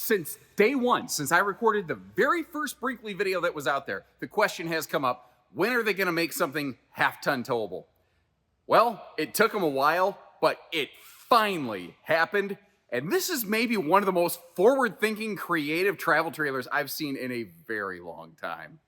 Since day one, since I recorded the very first Brinkley video that was out there, the question has come up, when are they gonna make something half-ton towable? Well, it took them a while, but it finally happened. And this is maybe one of the most forward-thinking, creative travel trailers I've seen in a very long time.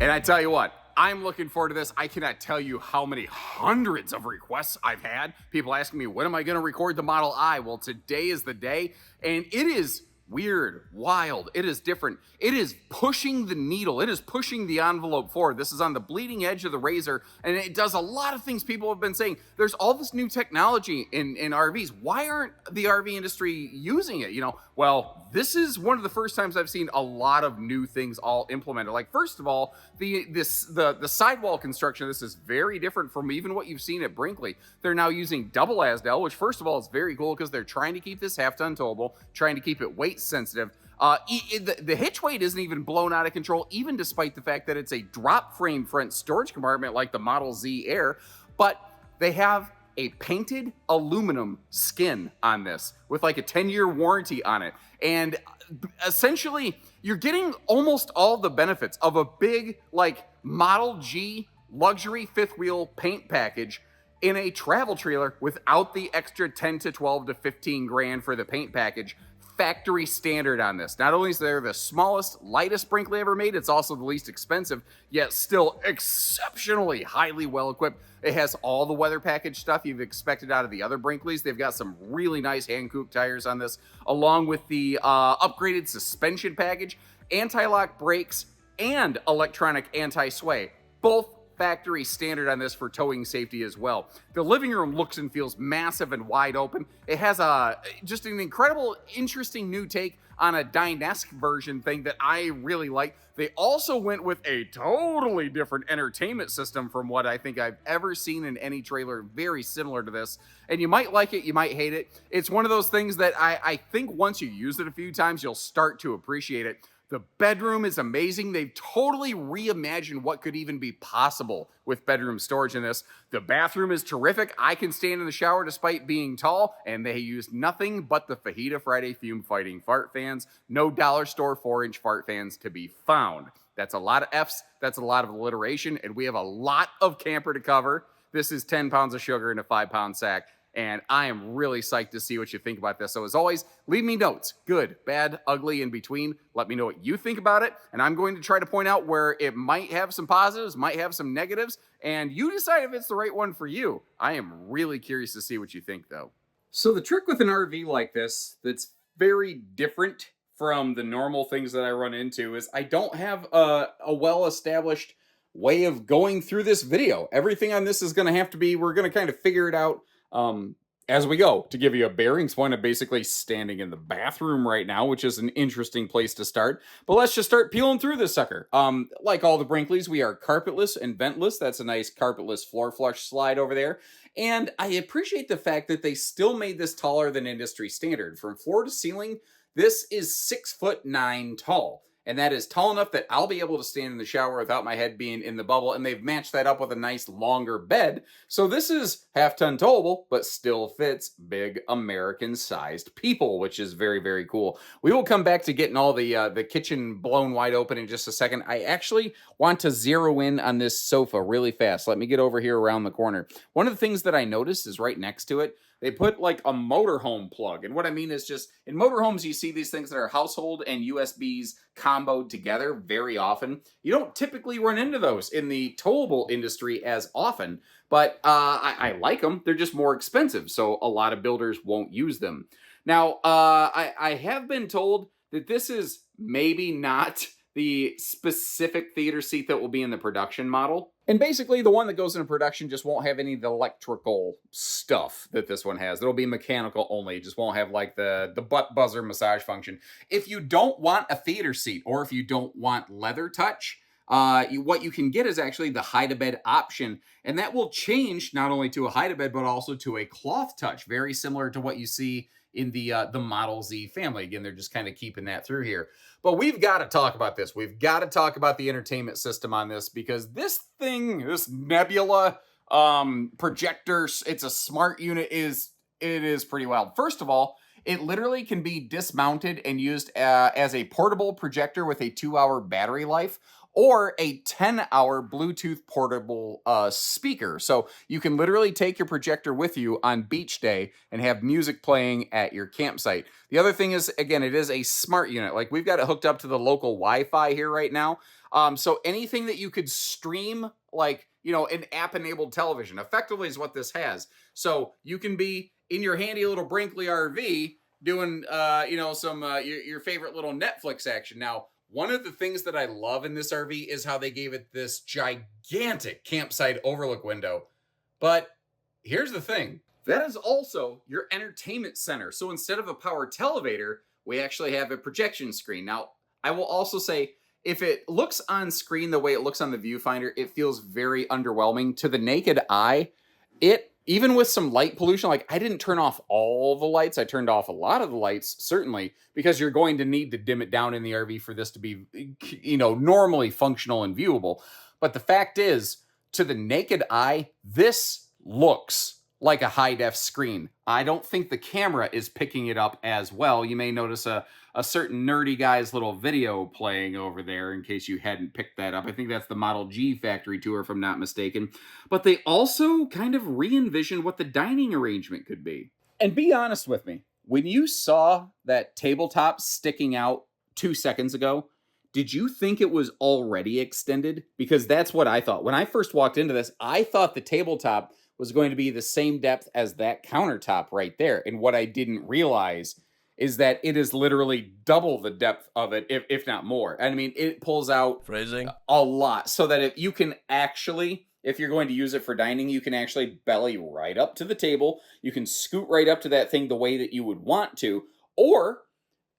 And I tell you what, I'm looking forward to this. I cannot tell you how many hundreds of requests I've had. People asking me, when am I gonna record the Model I? Well, today is the day, and it is weird, wild, it is different. It is pushing the needle, it is pushing the envelope forward. This is on the bleeding edge of the razor, and it does a lot of things people have been saying. There's all this new technology in RVs. Why aren't the RV industry using it? Well, this is one of the first times I've seen a lot of new things all implemented. Like, first of all, the sidewall construction of this is very different from even what you've seen at Brinkley. They're now using double ASDL, which first of all is very cool because they're trying to keep this half-ton towable, trying to keep it weight sensitive. The hitch weight isn't even blown out of control, even despite the fact that it's a drop frame front storage compartment like the Model Z Air, but they have a painted aluminum skin on this with like a 10-year warranty on it. And essentially, you're getting almost all the benefits of a big like Model G luxury fifth wheel paint package in a travel trailer without the extra 10 to 12 to 15 grand for the paint package. Factory standard on this. Not only is there the smallest, lightest Brinkley ever made, it's also the least expensive, yet still exceptionally highly well equipped. It has all the weather package stuff you've expected out of the other Brinkleys. They've got some really nice hand-cooped tires on this, along with the upgraded suspension package, anti-lock brakes, and electronic anti-sway. Both factory standard on this for towing safety as well. The living room looks and feels massive and wide open. It has just an incredible, interesting new take on a Dynesque version thing that I really like. They also went with a totally different entertainment system from what I think I've ever seen in any trailer very similar to this. And you might like it, you might hate it. It's one of those things that I think once you use it a few times, you'll start to appreciate it. The bedroom is amazing. They've totally reimagined what could even be possible with bedroom storage in this. The bathroom is terrific. I can stand in the shower despite being tall, and they used nothing but the Fajita Friday fume fighting fart fans. No dollar store 4-inch fart fans to be found. That's a lot of F's. That's a lot of alliteration, and we have a lot of camper to cover. This is 10 pounds of sugar in a 5-pound sack. And I am really psyched to see what you think about this. So as always, leave me notes, good, bad, ugly, in between. Let me know what you think about it. And I'm going to try to point out where it might have some positives, might have some negatives, and you decide if it's the right one for you. I am really curious to see what you think, though. So the trick with an RV like this that's very different from the normal things that I run into is I don't have a well-established way of going through this video. Everything on this is going to have to be, we're going to kind of figure it out as we go. To give you a bearings point, I'm basically standing in the bathroom right now, which is an interesting place to start. But let's just start peeling through this sucker. Like all the Brinkleys, we are carpetless and ventless. That's a nice carpetless floor flush slide over there. And I appreciate the fact that they still made this taller than industry standard. From floor to ceiling, this is 6'9" tall. And that is tall enough that I'll be able to stand in the shower without my head being in the bubble, and they've matched that up with a nice longer bed. So this is half-ton towable, but still fits big American-sized people, which is very, very cool. We will come back to getting all the kitchen blown wide open in just a second. I actually want to zero in on this sofa really fast. Let me get over here around the corner. One of the things that I noticed is right next to it, they put like a motorhome plug. And what I mean is just, in motorhomes, you see these things that are household and USBs comboed together very often. You don't typically run into those in the towable industry as often, but I like them. They're just more expensive, so a lot of builders won't use them. Now, I have been told that this is maybe not the specific theater seat that will be in the production model. And basically, the one that goes into production just won't have any of the electrical stuff that this one has. It'll be mechanical only. It just won't have like the butt buzzer massage function. If you don't want a theater seat, or if you don't want leather touch, what you can get is actually the hide-a-bed option, and that will change not only to a hide-a-bed, but also to a cloth touch, very similar to what you see in the Model Z family. Again, they're just kind of keeping that through here. But we've got to talk about this. We've got to talk about the entertainment system on this, because this thing, this Nebula projector, it's a smart unit, is it is pretty wild. First of all, it literally can be dismounted and used as a portable projector with a 2-hour battery life, or a 10-hour Bluetooth portable speaker. So you can literally take your projector with you on beach day and have music playing at your campsite. The other thing is, again, it is a smart unit. Like, we've got it hooked up to the local Wi-Fi here right now. So anything that you could stream, like, you know, an app-enabled television, effectively is what this has. So you can be in your handy little Brinkley RV doing, you know, some your favorite little Netflix action. Now, one of the things that I love in this RV is how they gave it this gigantic campsite overlook window. But here's the thing. That is also your entertainment center. So instead of a power televator, we actually have a projection screen. Now, I will also say, if it looks on screen the way it looks on the viewfinder, it feels very underwhelming. To the naked eye, even with some light pollution, like, I didn't turn off all the lights. I turned off a lot of the lights, certainly, because you're going to need to dim it down in the RV for this to be, you know, normally functional and viewable. But the fact is, to the naked eye, this looks like a high-def screen. I don't think the camera is picking it up as well. You may notice a certain nerdy guy's little video playing over there, in case you hadn't picked that up. I think that's the Model G factory tour, if I'm not mistaken. But they also kind of re-envisioned what the dining arrangement could be. And be honest with me, when you saw that tabletop sticking out 2 seconds ago, did you think it was already extended? Because that's what I thought. When I first walked into this, I thought the tabletop was going to be the same depth as that countertop right there. And what I didn't realize is that it is literally double the depth of it, if not more. I mean, it pulls out phrasing a lot, so that if you can actually, if you're going to use it for dining, you can actually belly right up to the table. You can scoot right up to that thing the way that you would want to. Or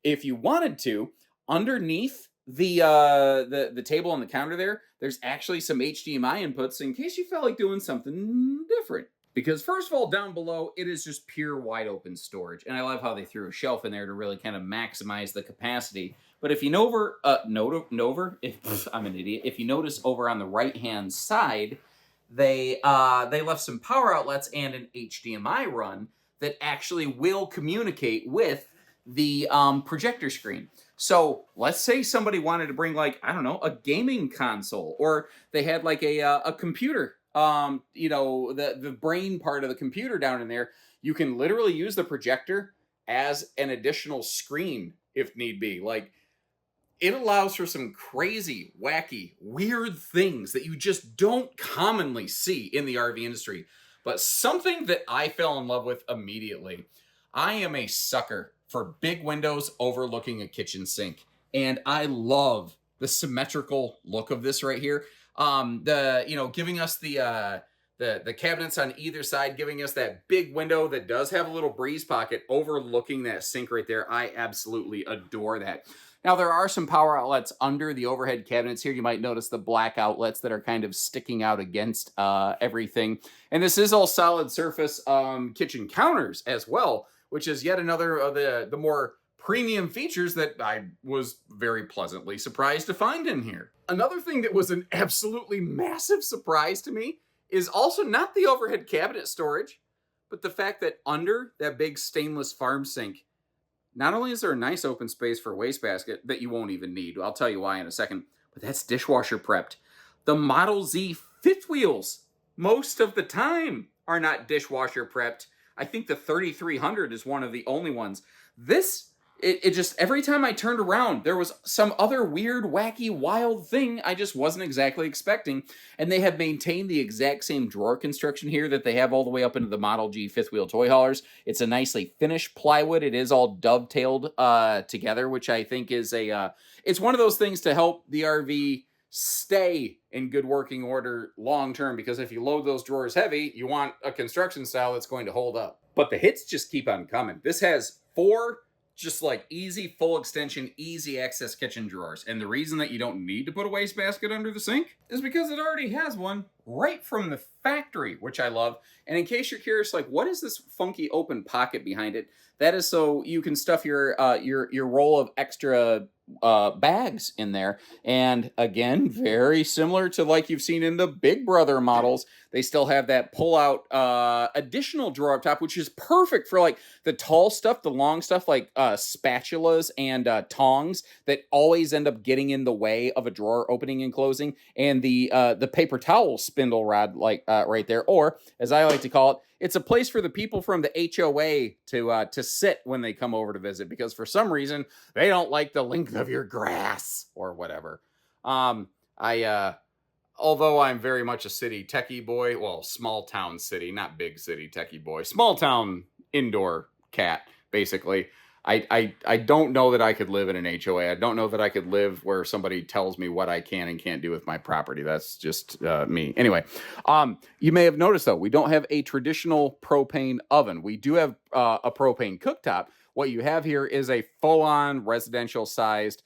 if you wanted to, underneath the table and the counter there's actually some HDMI inputs in case you felt like doing something different. Because first of all, down below, it is just pure wide open storage. And I love how they threw a shelf in there to really kind of maximize the capacity. But if you I'm an idiot. If you notice over on the right-hand side, they left some power outlets and an HDMI run that actually will communicate with the projector screen. So let's say somebody wanted to bring, like, I don't know, a gaming console, or they had like a computer, you know, the brain part of the computer down in there. You can literally use the projector as an additional screen if need be. Like, it allows for some crazy, wacky, weird things that you just don't commonly see in the RV industry. But something that I fell in love with immediately. I am a sucker for big windows overlooking a kitchen sink. And I love the symmetrical look of this right here. Giving us the cabinets on either side, giving us that big window that does have a little breeze pocket overlooking that sink right there. I absolutely adore that. Now, there are some power outlets under the overhead cabinets here. You might notice the black outlets that are kind of sticking out against everything. And this is all solid surface kitchen counters as well, which is yet another of the more premium features that I was very pleasantly surprised to find in here. Another thing that was an absolutely massive surprise to me is also not the overhead cabinet storage, but the fact that under that big stainless farm sink, not only is there a nice open space for a wastebasket that you won't even need, I'll tell you why in a second, but that's dishwasher prepped. The Model Z fifth wheels, most of the time, are not dishwasher prepped. I think the 3300 is one of the only ones. It just, every time I turned around, there was some other weird, wacky, wild thing I just wasn't exactly expecting. And they have maintained the exact same drawer construction here that they have all the way up into the Model G fifth wheel toy haulers. It's a nicely finished plywood. It is all dovetailed together, which I think is it's one of those things to help the RV stay in good working order long term, because if you load those drawers heavy, you want a construction style that's going to hold up. But the hits just keep on coming. This has 4 just like easy full extension, easy access kitchen drawers. And the reason that you don't need to put a wastebasket under the sink is because it already has one right from the factory, which I love. And in case you're curious, like, what is this funky open pocket behind it? That is so you can stuff your roll of extra bags in there. And again, very similar to like you've seen in the Big Brother models, they still have that pull out additional drawer up top, which is perfect for like the tall stuff, the long stuff like spatulas and tongs that always end up getting in the way of a drawer opening and closing, and the paper towel spindle rod like right there, or as I like to call it, it's a place for the people from the HOA to sit when they come over to visit, because for some reason they don't like the length of your grass or whatever. I although I'm very much a city techie boy, well, small town city, not big city techie boy, small town indoor cat, basically. I don't know that I could live in an HOA. I don't know that I could live where somebody tells me what I can and can't do with my property. That's just me. Anyway, you may have noticed, though, we don't have a traditional propane oven. We do have a propane cooktop. What you have here is a full-on residential-sized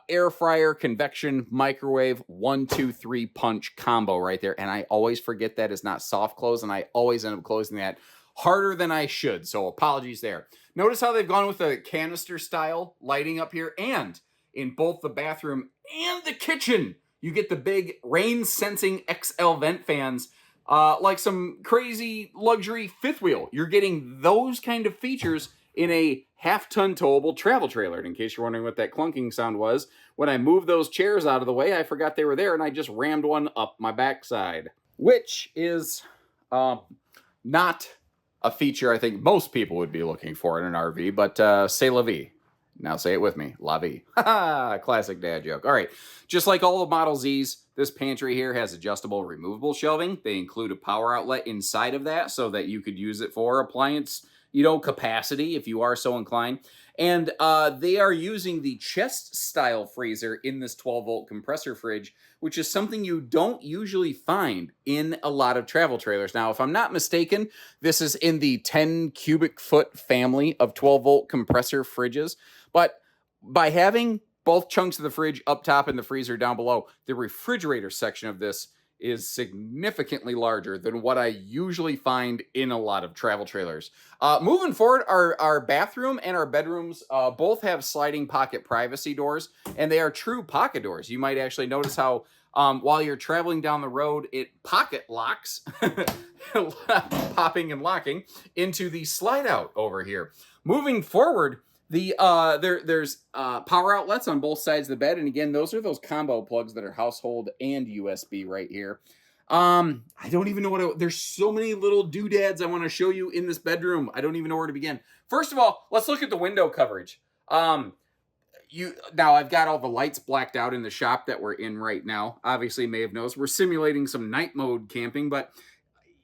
air fryer, convection, microwave, 1, 2, 3 punch combo right there. And I always forget that is not soft close, and I always end up closing that harder than I should. So apologies there. Notice how they've gone with the canister style lighting up here, and in both the bathroom and the kitchen, you get the big rain sensing XL vent fans, like some crazy luxury fifth wheel. You're getting those kind of features in a half-ton towable travel trailer. And in case you're wondering what that clunking sound was, when I moved those chairs out of the way, I forgot they were there, and I just rammed one up my backside, which is not a feature I think most people would be looking for in an RV, but c'est la vie. Now say it with me, la vie. Classic dad joke. All right, just like all the Model Zs, this pantry here has adjustable, removable shelving. They include a power outlet inside of that so that you could use it for appliance, capacity if you are so inclined. And they are using the chest style freezer in this 12-volt compressor fridge, which is something you don't usually find in a lot of travel trailers. Now, if I'm not mistaken, this is in the 10 cubic foot family of 12-volt compressor fridges. But by having both chunks of the fridge up top and the freezer down below, the refrigerator section of this is significantly larger than what I usually find in a lot of travel trailers. Moving forward, our bathroom and our bedrooms both have sliding pocket privacy doors, and they are true pocket doors. You might actually notice how while you're traveling down the road, it pocket locks, popping and locking into the slide out over here. Moving forward, there's power outlets on both sides of the bed, and again, those are those combo plugs that are household and USB right here. I don't even know there's so many little doodads I want to show you in this bedroom. I don't even know where to begin. First of all, let's look at the window coverage. Now I've got all the lights blacked out in the shop that we're in right now. Obviously, you may have noticed we're simulating some night mode camping, but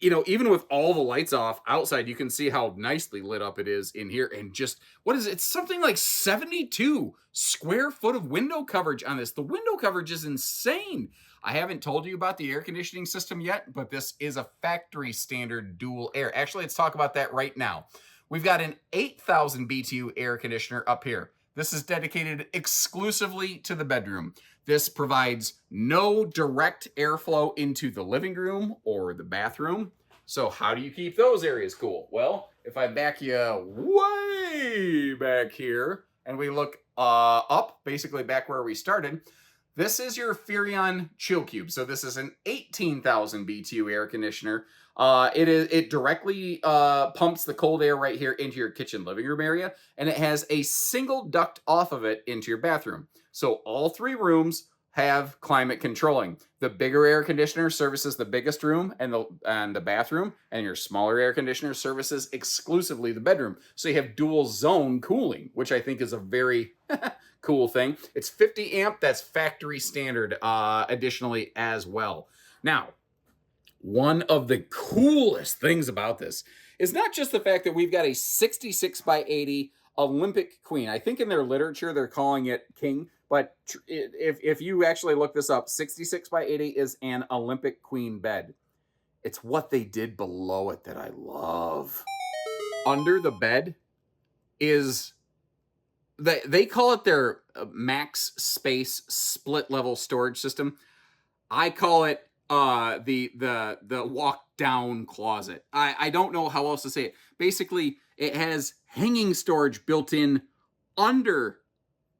even with all the lights off outside, you can see how nicely lit up it is in here. And just, what is it? It's something like 72 square foot of window coverage on this. The window coverage is insane. I haven't told you about the air conditioning system yet, but this is a factory standard dual air. Actually, let's talk about that right now. We've got an 8,000 BTU air conditioner up here. This is dedicated exclusively to the bedroom. This provides no direct airflow into the living room or the bathroom. So how do you keep those areas cool? Well, if I back you way back here and we look up, basically back where we started, this is your Furrion Chill Cube. So this is an 18,000 BTU air conditioner. It directly pumps the cold air right here into your kitchen living room area, and it has a single duct off of it into your bathroom. So all 3 rooms have climate controlling. The bigger air conditioner services the biggest room and the bathroom, and your smaller air conditioner services exclusively the bedroom. So you have dual zone cooling, which I think is a very cool thing. It's 50 amp. That's factory standard additionally as well. Now, one of the coolest things about this is not just the fact that we've got a 66 by 80 Olympic queen. I think in their literature they're calling it king, but if you actually look this up, 66 by 80 is an Olympic queen bed. It's what they did below it that I love. Under the bed is, they call it their max space split level storage system. I call it the walk down closet. I don't know how else to say it. Basically, it has hanging storage built in under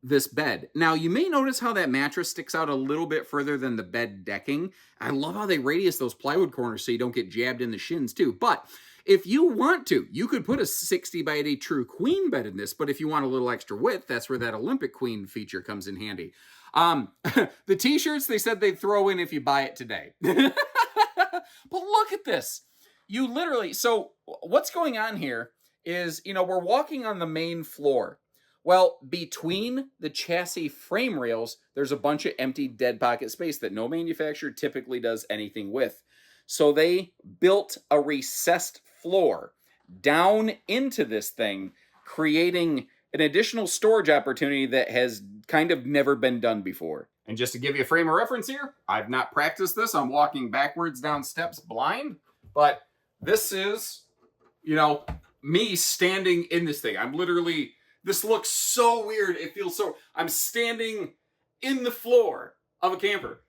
this bed. Now, you may notice how that mattress sticks out a little bit further than the bed decking. I love how they radius those plywood corners so you don't get jabbed in the shins too. But if you want to, you could put a 60 by 80 true queen bed in this, but if you want a little extra width, that's where that Olympic queen feature comes in handy. The t-shirts, they said they'd throw in if you buy it today. But look at this. You literally, so what's going on here is, you know, we're walking on the main floor. Well, between the chassis frame rails, there's a bunch of empty dead pocket space that no manufacturer typically does anything with. So they built a recessed floor down into this thing, creating an additional storage opportunity that has kind of never been done before. And just to give you a frame of reference here, I've not practiced this. I'm walking backwards down steps blind, but this is, you know, me standing in this thing. I'm literally... This looks so weird. It feels so... I'm standing in the floor of a camper.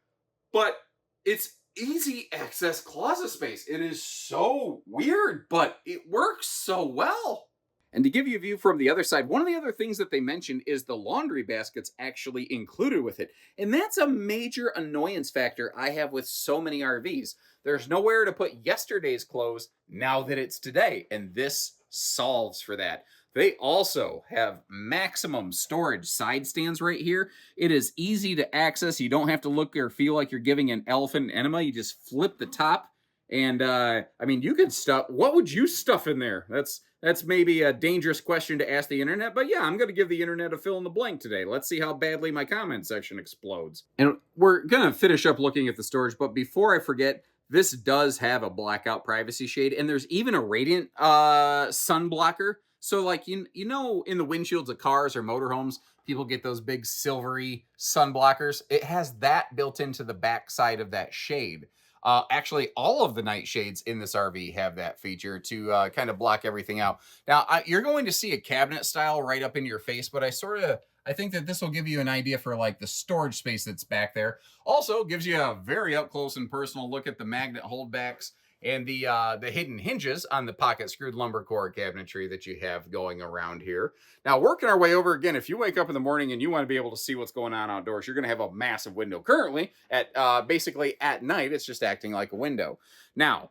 But it's easy access closet space. It is so weird, but it works so well. And to give you a view from the other side, one of the other things that they mentioned is the laundry basket's actually included with it. And that's a major annoyance factor I have with so many RVs. There's nowhere to put yesterday's clothes now that it's today. And this solves for that. They also have maximum storage side stands right here. It is easy to access. You don't have to look or feel like you're giving an elephant an enema. You just flip the top. And, I mean, you could stuff... What would you stuff in there? That's maybe a dangerous question to ask the internet. But yeah, I'm going to give the internet a fill in the blank today. Let's see how badly my comment section explodes. And we're going to finish up looking at the storage. But before I forget... This does have a blackout privacy shade, and there's even a radiant sun blocker. So, like, you know, in the windshields of cars or motorhomes, people get those big silvery sun blockers. It has that built into the back side of that shade. Actually, all of the night shades in this RV have that feature to kind of block everything out. Now, you're going to see a cabinet style right up in your face, but I think that this will give you an idea for like the storage space that's back there. Also gives you a very up close and personal look at the magnet holdbacks and the hidden hinges on the pocket screwed lumber core cabinetry that you have going around here. Now, working our way over again, if you wake up in the morning and you want to be able to see what's going on outdoors, you're going to have a massive window. Currently, at basically at night, it's just acting like a window. Now,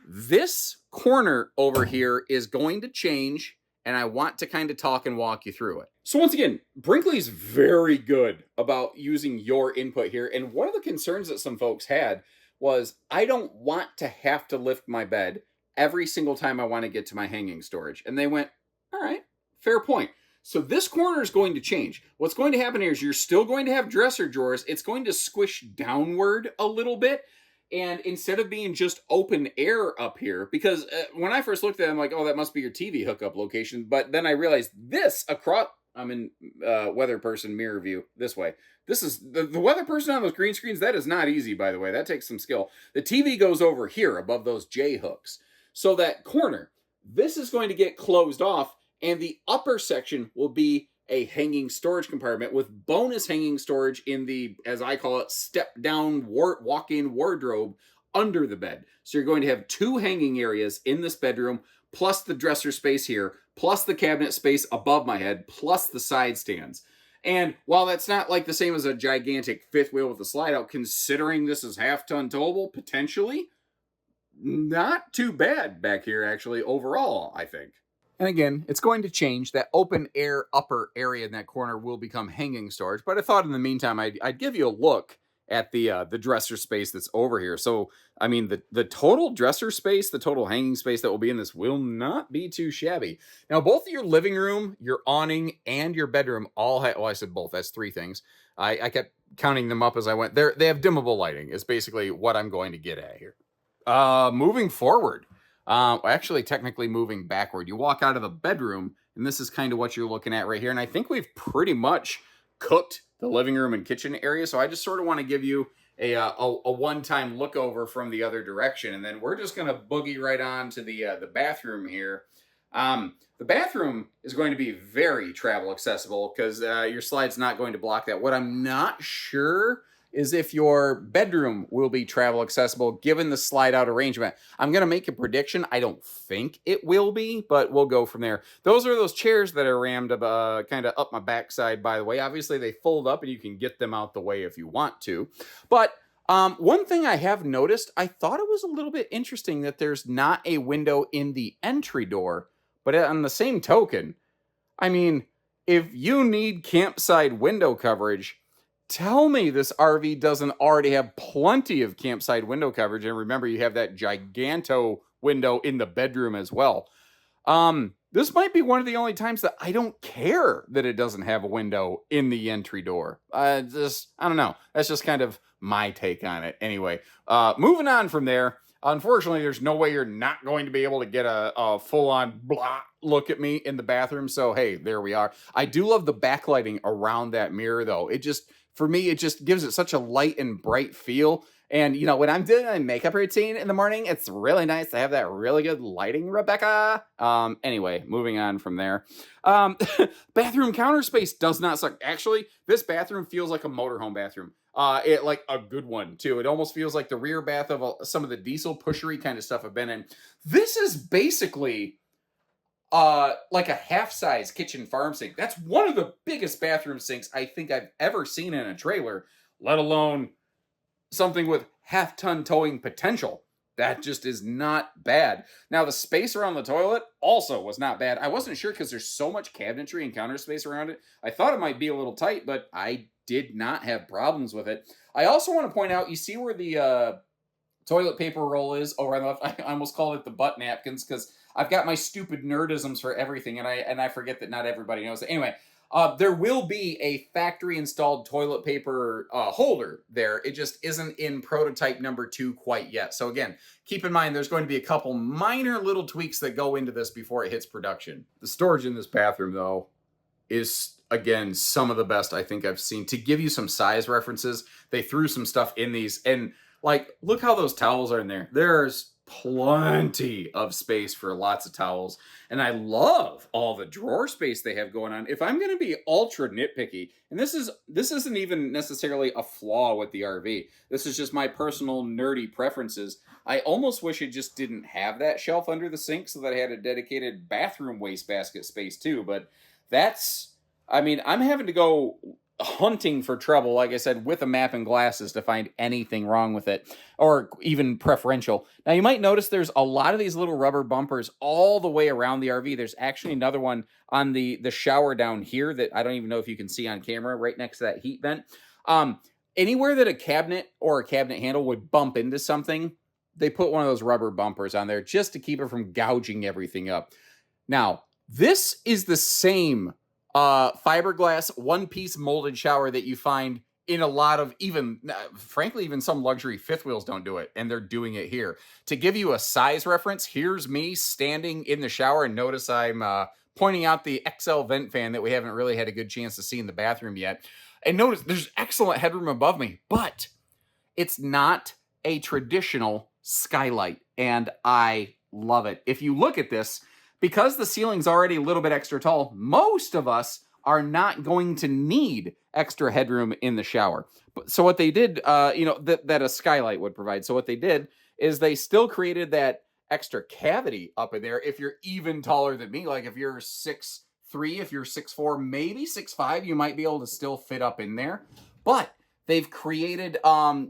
this corner over here is going to change, and I want to kind of talk and walk you through it. So once again, Brinkley's very good about using your input here. And one of the concerns that some folks had was, I don't want to have to lift my bed every single time I want to get to my hanging storage. And they went, all right, fair point. So this corner is going to change. What's going to happen here is you're still going to have dresser drawers. It's going to squish downward a little bit. And instead of being just open air up here, because when I first looked at it, I'm like, oh, that must be your TV hookup location. But then I realized this across, I'm in weather person mirror view this way. This is the weather person on those green screens. That is not easy, by the way. That takes some skill. The TV goes over here above those J hooks. So that corner, this is going to get closed off, and the upper section will be a hanging storage compartment with bonus hanging storage in the, as I call it, step down walk-in wardrobe under the bed. So you're going to have two hanging areas in this bedroom, plus the dresser space here, plus the cabinet space above my head, plus the side stands. And while that's not like the same as a gigantic fifth wheel with a slide out, considering this is half-ton towable, potentially, not too bad back here, actually, overall, I think. And again, it's going to change. That open air upper area in that corner will become hanging storage. But I thought in the meantime, I'd give you a look at the dresser space that's over here. So, I mean, the total dresser space, the total hanging space that will be in this will not be too shabby. Now, both your living room, your awning, and your bedroom all have, well, I said both, that's three things. I kept counting them up as I went. They have dimmable lighting is basically what I'm going to get at here. Moving forward. Actually, technically moving backward. You walk out of the bedroom, and this is kind of what you're looking at right here. And I think we've pretty much cooked the living room and kitchen area. So I just sort of want to give you a one-time look over from the other direction. And then we're just going to boogie right on to the bathroom here. The bathroom is going to be very travel accessible because your slide's not going to block that. What I'm not sure is if your bedroom will be travel accessible given the slide out arrangement. I'm going to make a prediction. I don't think it will be, but we'll go from there. Those are those chairs that are rammed kind of up my backside, by the way. Obviously, they fold up and you can get them out the way if you want to. But one thing I have noticed, I thought it was a little bit interesting that there's not a window in the entry door, but on the same token, I mean, if you need campsite window coverage, tell me this RV doesn't already have plenty of campsite window coverage. And remember, you have that giganto window in the bedroom as well. This might be one of the only times that I don't care that it doesn't have a window in the entry door. I don't know. That's just kind of my take on it. Anyway, moving on from there. Unfortunately, there's no way you're not going to be able to get a full-on blah look at me in the bathroom. So, hey, there we are. I do love the backlighting around that mirror, though. For me, it just gives it such a light and bright feel. And, you know, when I'm doing my makeup routine in the morning, it's really nice to have that really good lighting, Rebecca. Anyway, moving on from there. Bathroom counter space does not suck. Actually, this bathroom feels like a motorhome bathroom. It like a good one too. It almost feels like the rear bath of some of the diesel pushery kind of stuff I've been in. This is basically like a half-size kitchen farm sink. That's one of the biggest bathroom sinks I think I've ever seen in a trailer, let alone something with half-ton towing potential. That just is not bad. Now, the space around the toilet also was not bad. I wasn't sure because there's so much cabinetry and counter space around it. I thought it might be a little tight, but I did not have problems with it. I also want to point out, you see where the toilet paper roll is over on the left? I almost called it the butt napkins because I've got my stupid nerdisms for everything, and I forget that not everybody knows it. Anyway, there will be a factory-installed toilet paper holder there. It just isn't in prototype number 2 quite yet. So again, keep in mind there's going to be a couple minor little tweaks that go into this before it hits production. The storage in this bathroom, though, is, again, some of the best I think I've seen. To give you some size references, they threw some stuff in these, and like, look how those towels are in there. There's plenty of space for lots of towels. And I love all the drawer space they have going on. If I'm going to be ultra nitpicky, and this isn't even necessarily a flaw with the RV. This is just my personal nerdy preferences. I almost wish it just didn't have that shelf under the sink so that I had a dedicated bathroom wastebasket space too. But I'm having to go hunting for trouble, like I said, with a map and glasses to find anything wrong with it, or even preferential. Now, you might notice there's a lot of these little rubber bumpers all the way around the RV. There's actually another one on the shower down here that I don't even know if you can see on camera, right next to that heat vent. Anywhere that a cabinet or a cabinet handle would bump into something, they put one of those rubber bumpers on there just to keep it from gouging everything up. Now, this is the same fiberglass one-piece molded shower that you find in a lot of, frankly, even some luxury fifth wheels don't do it, and they're doing it here. To give you a size reference, here's me standing in the shower, and notice I'm pointing out the XL vent fan that we haven't really had a good chance to see in the bathroom yet. And notice there's excellent headroom above me, but it's not a traditional skylight, and I love it. If you look at this, because the ceiling's already a little bit extra tall, most of us are not going to need extra headroom in the shower. So what they did, that a skylight would provide. So what they did is they still created that extra cavity up in there. If you're even taller than me, like if you're 6'3", if you're 6'4", maybe 6'5", you might be able to still fit up in there. But they've created,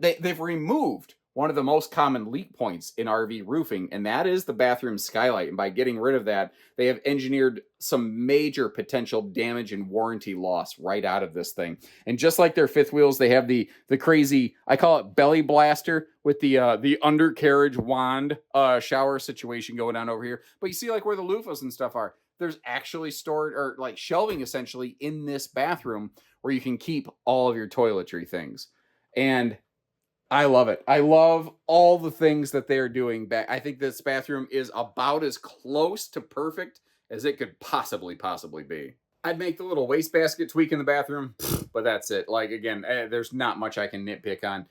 they've removed one of the most common leak points in RV roofing, and that is the bathroom skylight. And by getting rid of that, they have engineered some major potential damage and warranty loss right out of this thing. And just like their fifth wheels, they have the crazy, I call it belly blaster, with the undercarriage wand shower situation going on over here. But you see like where the loofahs and stuff are, there's actually stored, or like shelving essentially, in this bathroom where you can keep all of your toiletry things. And I love it. I love all the things that they're doing back. I think this bathroom is about as close to perfect as it could possibly be. I'd make the little wastebasket tweak in the bathroom, but that's it. Like, again, there's not much I can nitpick on.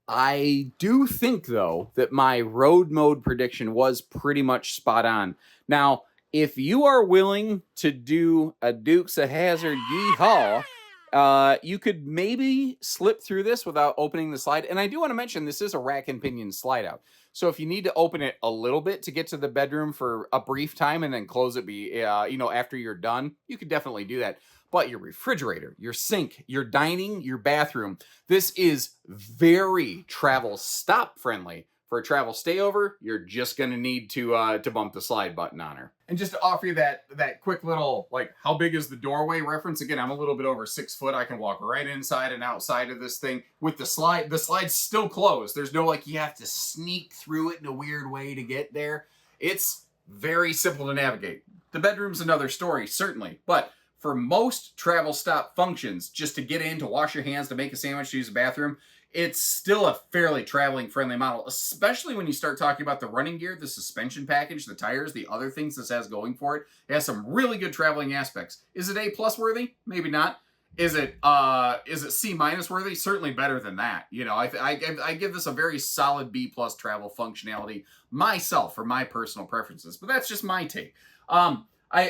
I do think, though, that my road mode prediction was pretty much spot on. Now, if you are willing to do a Dukes of Hazzard yeehaw, You could maybe slip through this without opening the slide. And I do want to mention this is a rack and pinion slide out. So if you need to open it a little bit to get to the bedroom for a brief time and then close it, after you're done, you could definitely do that. But your refrigerator, your sink, your dining, your bathroom, this is very travel stop friendly. For a travel stayover, you're just going to need to bump the slide button on her. And just to offer you that quick little, like, how big is the doorway reference? Again, I'm a little bit over 6 foot. I can walk right inside and outside of this thing with the slide. The slide's still closed. There's no, like, you have to sneak through it in a weird way to get there. It's very simple to navigate. The bedroom's another story, certainly. But for most travel stop functions, just to get in, to wash your hands, to make a sandwich, to use a bathroom, it's still a fairly traveling friendly model, especially when you start talking about the running gear, the suspension package, the tires, the other things this has going for it. It has some really good traveling aspects. Is it A+ worthy? Maybe not. Is it C- worthy? Certainly better than that. You know, I give this a very solid B+ travel functionality myself for my personal preferences, but that's just my take. I'm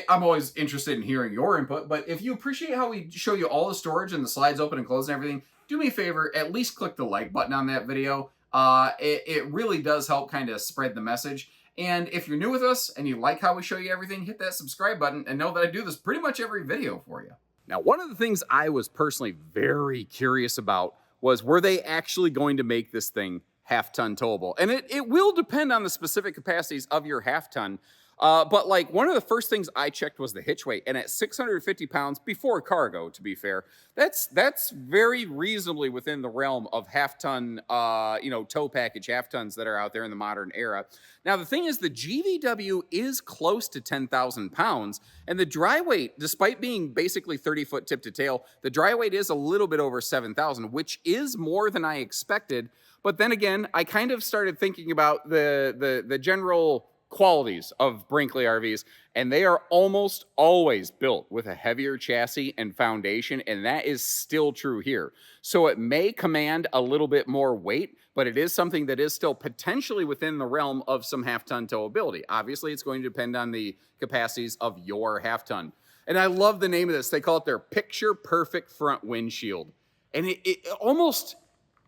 always interested in hearing your input, but if you appreciate how we show you all the storage and the slides open and close and everything, do me a favor, at least click the like button on that video. It really does help kind of spread the message. And if you're new with us and you like how we show you everything, hit that subscribe button and know that I do this pretty much every video for you. Now, one of the things I was personally very curious about was, were they actually going to make this thing half-ton towable? And it will depend on the specific capacities of your half-ton. But like, one of the first things I checked was the hitch weight, and at 650 pounds before cargo, to be fair, that's very reasonably within the realm of half-ton, tow package half-tons that are out there in the modern era. Now, the thing is, the GVW is close to 10,000 pounds, and the dry weight, despite being basically 30-foot tip to tail, the dry weight is a little bit over 7,000, which is more than I expected. But then again, I kind of started thinking about the general qualities of Brinkley RVs, and they are almost always built with a heavier chassis and foundation, and that is still true here. So it may command a little bit more weight, but it is something that is still potentially within the realm of some half-ton towability. Obviously, it's going to depend on the capacities of your half-ton. And I love the name of this. They call it their picture-perfect front windshield. And it almost,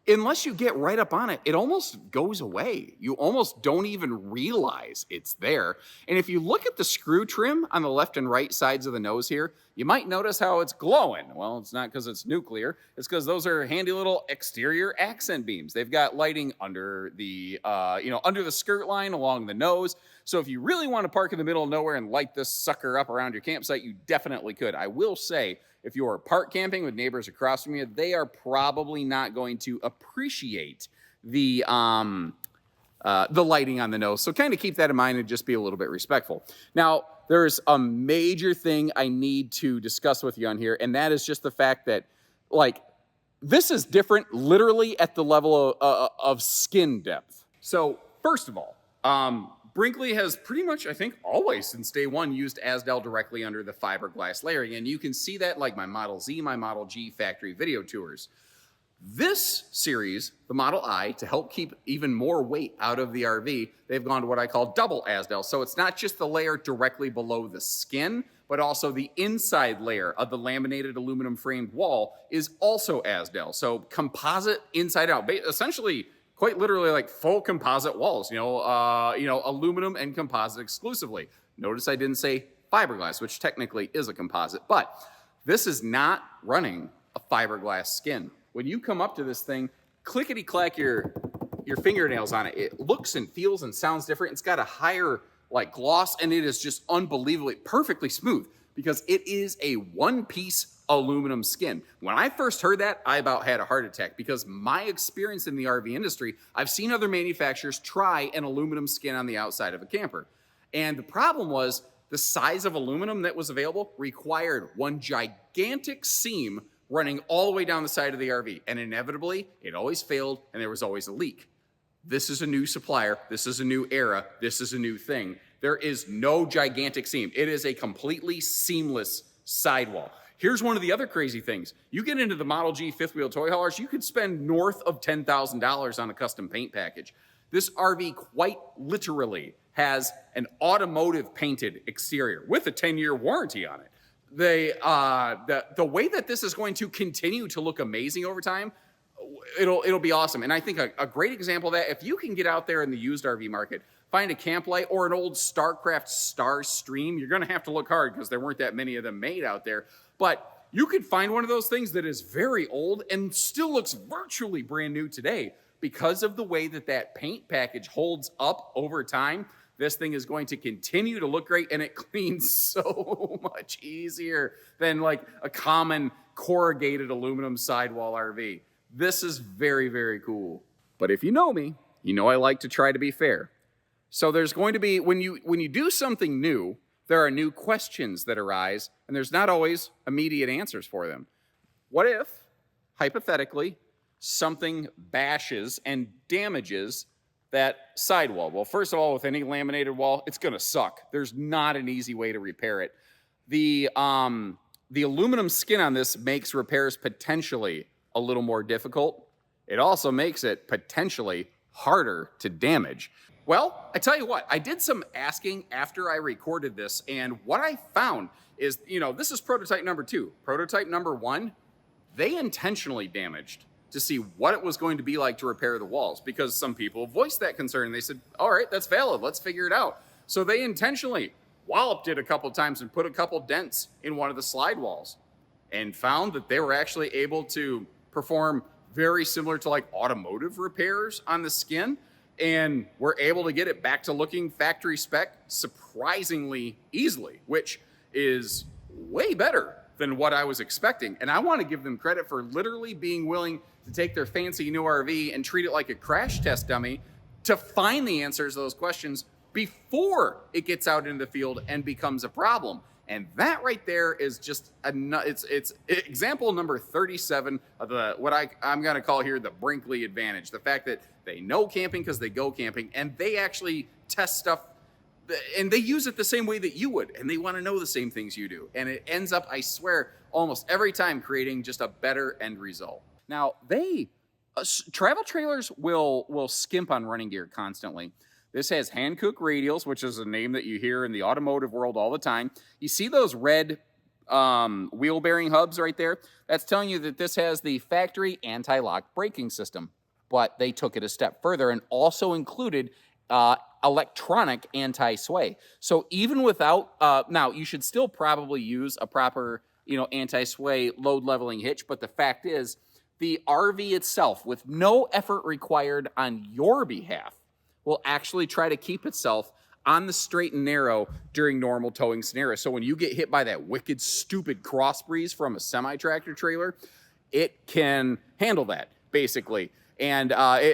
unless you get right up on it, it almost goes away. You almost don't even realize it's there. And if you look at the screw trim on the left and right sides of the nose here, you might notice how it's glowing. Well, it's not because it's nuclear. It's because those are handy little exterior accent beams. They've got lighting under the, under the skirt line along the nose. So if you really want to park in the middle of nowhere and light this sucker up around your campsite, you definitely could. I will say, if you are park camping with neighbors across from you, they are probably not going to appreciate the lighting on the nose. So kind of keep that in mind and just be a little bit respectful. Now, there's a major thing I need to discuss with you on here, and that is just the fact that, like, this is different literally at the level of skin depth. So first of all, Brinkley has pretty much, I think, always since day one used Azdel directly under the fiberglass layering, and you can see that like my Model Z, my Model G factory video tours. This series, the Model I, to help keep even more weight out of the RV, they've gone to what I call double Azdel. So it's not just the layer directly below the skin, but also the inside layer of the laminated aluminum framed wall is also Azdel. So composite inside out, essentially quite literally like full composite walls, aluminum and composite exclusively. Notice I didn't say fiberglass, which technically is a composite, but this is not running a fiberglass skin. When you come up to this thing, clickety-clack your fingernails on it. It looks and feels and sounds different. It's got a higher like gloss, and it is just unbelievably perfectly smooth because it is a one-piece aluminum skin. When I first heard that, I about had a heart attack because my experience in the RV industry, I've seen other manufacturers try an aluminum skin on the outside of a camper. And the problem was the size of aluminum that was available required one gigantic seam running all the way down the side of the RV. And inevitably, it always failed and there was always a leak. This is a new supplier. This is a new era. This is a new thing. There is no gigantic seam. It is a completely seamless sidewall. Here's one of the other crazy things. You get into the Model G fifth wheel toy haulers, you could spend north of $10,000 on a custom paint package. This RV quite literally has an automotive painted exterior with a 10-year warranty on it. the way that this is going to continue to look amazing over time, it'll be awesome. And I think a great example of that, if you can get out there in the used RV market, find a camp light or an old StarCraft Star Stream, you're going to have to look hard because there weren't that many of them made out there. But you could find one of those things that is very old and still looks virtually brand new today because of the way that that paint package holds up over time. This thing is going to continue to look great, and it cleans so much easier than like a common corrugated aluminum sidewall RV. This is very, very cool. But if you know me, you know I like to try to be fair. So there's going to be, when you do something new, there are new questions that arise, and there's not always immediate answers for them. What if, hypothetically, something bashes and damages that sidewall? Well, first of all, with any laminated wall, it's going to suck. There's not an easy way to repair it. The aluminum skin on this makes repairs potentially a little more difficult. It also makes it potentially harder to damage. Well, I tell you what, I did some asking after I recorded this, and what I found is, this is prototype number 2. Prototype number 1, they intentionally damaged to see what it was going to be like to repair the walls, because some people voiced that concern. They said, all right, that's valid, let's figure it out. So they intentionally walloped it a couple times and put a couple dents in one of the slide walls and found that they were actually able to perform very similar to like automotive repairs on the skin, and were able to get it back to looking factory spec surprisingly easily, which is way better than what I was expecting. And I want to give them credit for literally being willing to take their fancy new RV and treat it like a crash test dummy to find the answers to those questions before it gets out into the field and becomes a problem. And that right there is just it's example number 37 of what I'm going to call here the Brinkley advantage. The fact that they know camping because they go camping, and they actually test stuff, and they use it the same way that you would, and they want to know the same things you do. And it ends up, I swear, almost every time creating just a better end result. Now, travel trailers will skimp on running gear constantly. This has Hankook radials, which is a name that you hear in the automotive world all the time. You see those red wheel bearing hubs right there? That's telling you that this has the factory anti-lock braking system. But they took it a step further and also included electronic anti-sway. So even without, now you should still probably use a proper, anti-sway load leveling hitch. But the fact is, the RV itself, with no effort required on your behalf, will actually try to keep itself on the straight and narrow during normal towing scenarios. So when you get hit by that wicked, stupid cross breeze from a semi-tractor trailer, it can handle that, basically. And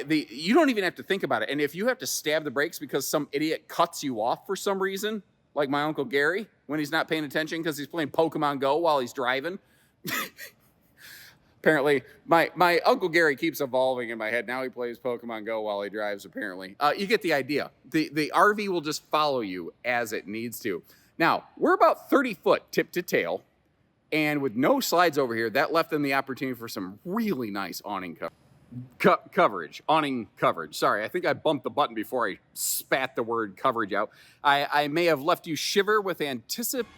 you don't even have to think about it. And if you have to stab the brakes because some idiot cuts you off for some reason, like my Uncle Gary, when he's not paying attention because he's playing Pokemon Go while he's driving. Apparently, my Uncle Gary keeps evolving in my head. Now he plays Pokemon Go while he drives, apparently. You get the idea. The RV will just follow you as it needs to. Now, we're about 30 foot tip to tail. And with no slides over here, that left them the opportunity for some really nice awning coverage. Awning coverage. Sorry, I think I bumped the button before I spat the word coverage out. I may have left you shiver with anticipation.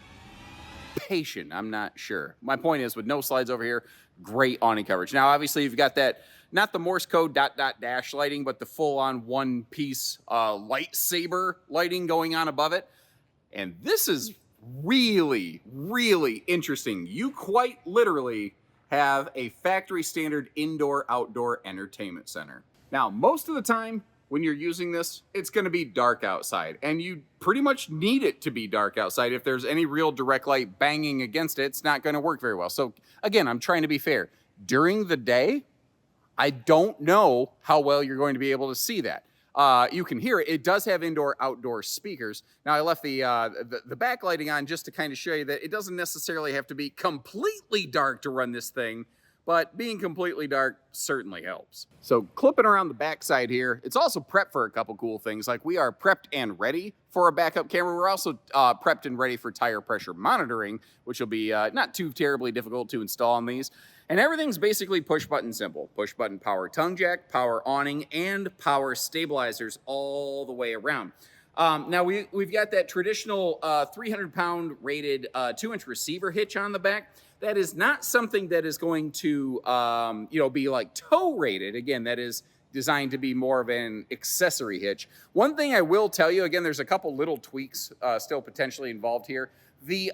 I'm not sure. My point is, with no slides over here, great awning coverage. Now, obviously, you've got that, not the Morse code ... dash lighting, but the full-on one-piece lightsaber lighting going on above it. And this is really, really interesting. You quite literally have a factory standard indoor-outdoor entertainment center. Now, most of the time when you're using this, it's going to be dark outside, and you pretty much need it to be dark outside. If there's any real direct light banging against it, it's not going to work very well. So again, I'm trying to be fair. During the day, I don't know how well you're going to be able to see that. You can hear it. It does have indoor-outdoor speakers. Now, I left the backlighting on just to kind of show you that it doesn't necessarily have to be completely dark to run this thing, but being completely dark certainly helps. So clipping around the backside here, it's also prepped for a couple cool things. Like, we are prepped and ready for a backup camera. We're also prepped and ready for tire pressure monitoring, which will be not too terribly difficult to install on these. And everything's basically push button simple. Push button power tongue jack, power awning, and power stabilizers all the way around. Now we've got that traditional 300-pound rated 2-inch receiver hitch on the back. That is not something that is going to be like tow rated. Again, that is designed to be more of an accessory hitch. One thing I will tell you, again, there's a couple little tweaks still potentially involved here. The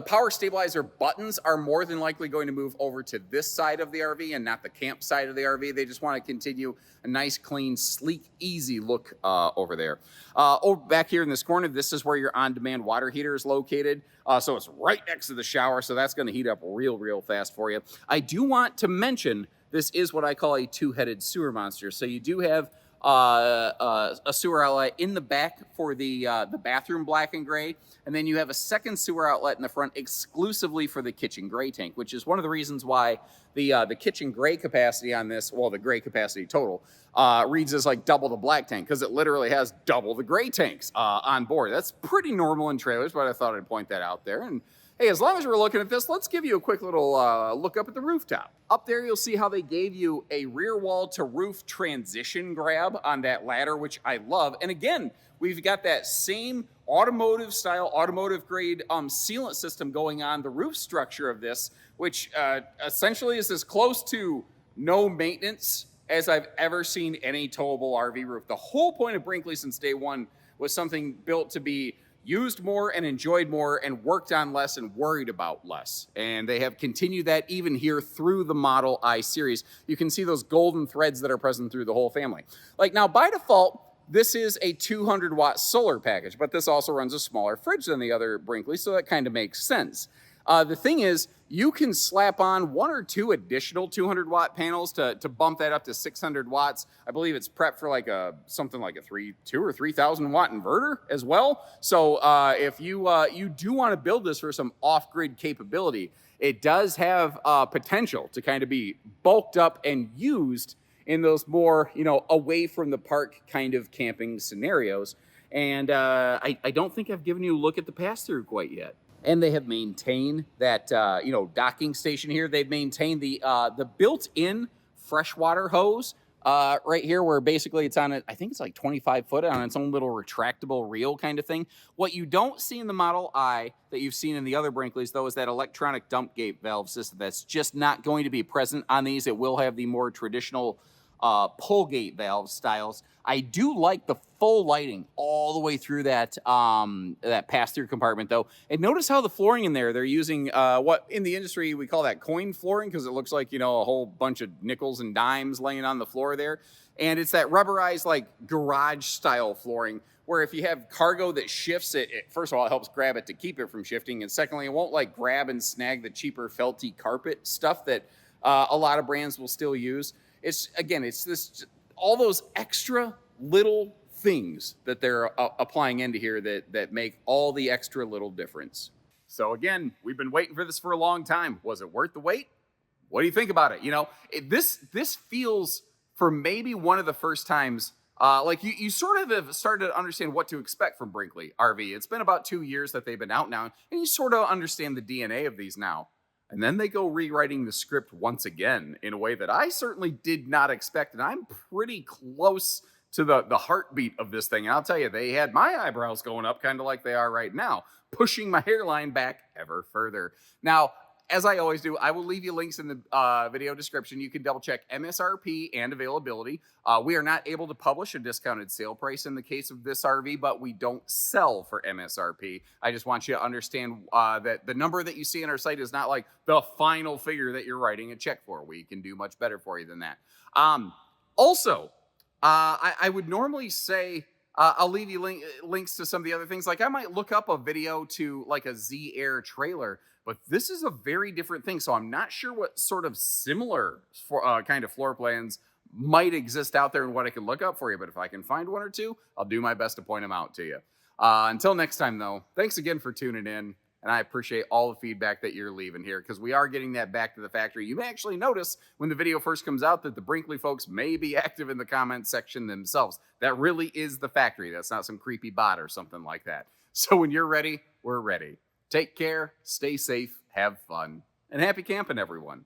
power stabilizer buttons are more than likely going to move over to this side of the RV and not the camp side of the RV. They just want to continue a nice, clean, sleek, easy look over there. Over back here in this corner, this is where your on-demand water heater is located. So it's right next to the shower, so that's going to heat up real fast for you. I do want to mention this is what I call a two-headed sewer monster. So you do have a sewer outlet in the back for the bathroom black and gray, and then you have a second sewer outlet in the front exclusively for the kitchen gray tank, which is one of the reasons why the kitchen gray capacity on this, well, the gray capacity total, reads as like double the black tank, because it literally has double the gray tanks on board. That's pretty normal in trailers, but I thought I'd point that out there. And hey, as long as we're looking at this, let's give you a quick little look up at the rooftop. Up there, you'll see how they gave you a rear wall to roof transition grab on that ladder, which I love. And again, we've got that same automotive style, automotive grade sealant system going on the roof structure of this, which essentially is as close to no maintenance as I've ever seen any towable RV roof. The whole point of Brinkley since day one was something built to be used more and enjoyed more and worked on less and worried about less. And they have continued that even here through the Model I series. You can see those golden threads that are present through the whole family. Like now, by default, this is a 200-watt solar package, but this also runs a smaller fridge than the other Brinkley, so that kind of makes sense. The thing is, you can slap on 1 or 2 additional 200-watt panels to bump that up to 600 watts. I believe it's prepped for like something like a 2 or 3,000 watt inverter as well. So if you do want to build this for some off-grid capability, it does have potential to kind of be bulked up and used in those more, away from the park kind of camping scenarios. And I don't think I've given you a look at the pass-through quite yet. And they have maintained that, docking station here. They've maintained the built-in freshwater hose right here, where basically it's on it. I think it's like 25 foot on its own little retractable reel kind of thing. What you don't see in the Model I that you've seen in the other Brinkleys, though, is that electronic dump gate valve system. That's just not going to be present on these. It will have the more traditional pull gate valve styles. I do like the full lighting all the way through that that pass-through compartment, though. And notice how the flooring in there, they're using what in the industry we call that coin flooring, because it looks like, a whole bunch of nickels and dimes laying on the floor there. And it's that rubberized, like, garage-style flooring, where if you have cargo that shifts, it first of all, it helps grab it to keep it from shifting, and secondly, it won't, like, grab and snag the cheaper felty carpet stuff that a lot of brands will still use. It's this all those extra little things that they're applying into here that make all the extra little difference. So again, we've been waiting for this for a long time. Was it worth the wait? What do you think about it? This feels, for maybe one of the first times, like you sort of have started to understand what to expect from Brinkley RV. It's been about 2 years that they've been out now, and you sort of understand the DNA of these now. And then they go rewriting the script once again in a way that I certainly did not expect. And I'm pretty close to the heartbeat of this thing. And I'll tell you, they had my eyebrows going up kind of like they are right now, pushing my hairline back ever further. Now, as I always do, I will leave you links in the video description. You can double check MSRP and availability. We are not able to publish a discounted sale price in the case of this RV, but we don't sell for MSRP. I just want you to understand that the number that you see on our site is not like the final figure that you're writing a check for. We can do much better for you than that. Also, I would normally say, I'll leave you links to some of the other things. Like I might look up a video to like a Z-Air trailer, but this is a very different thing. So I'm not sure what sort of similar kind of floor plans might exist out there and what I can look up for you. But if I can find 1 or 2, I'll do my best to point them out to you. Until next time, though, thanks again for tuning in. And I appreciate all the feedback that you're leaving here, because we are getting that back to the factory. You may actually notice when the video first comes out that the Brinkley folks may be active in the comment section themselves. That really is the factory. That's not some creepy bot or something like that. So when you're ready, we're ready. Take care, stay safe, have fun, and happy camping, everyone.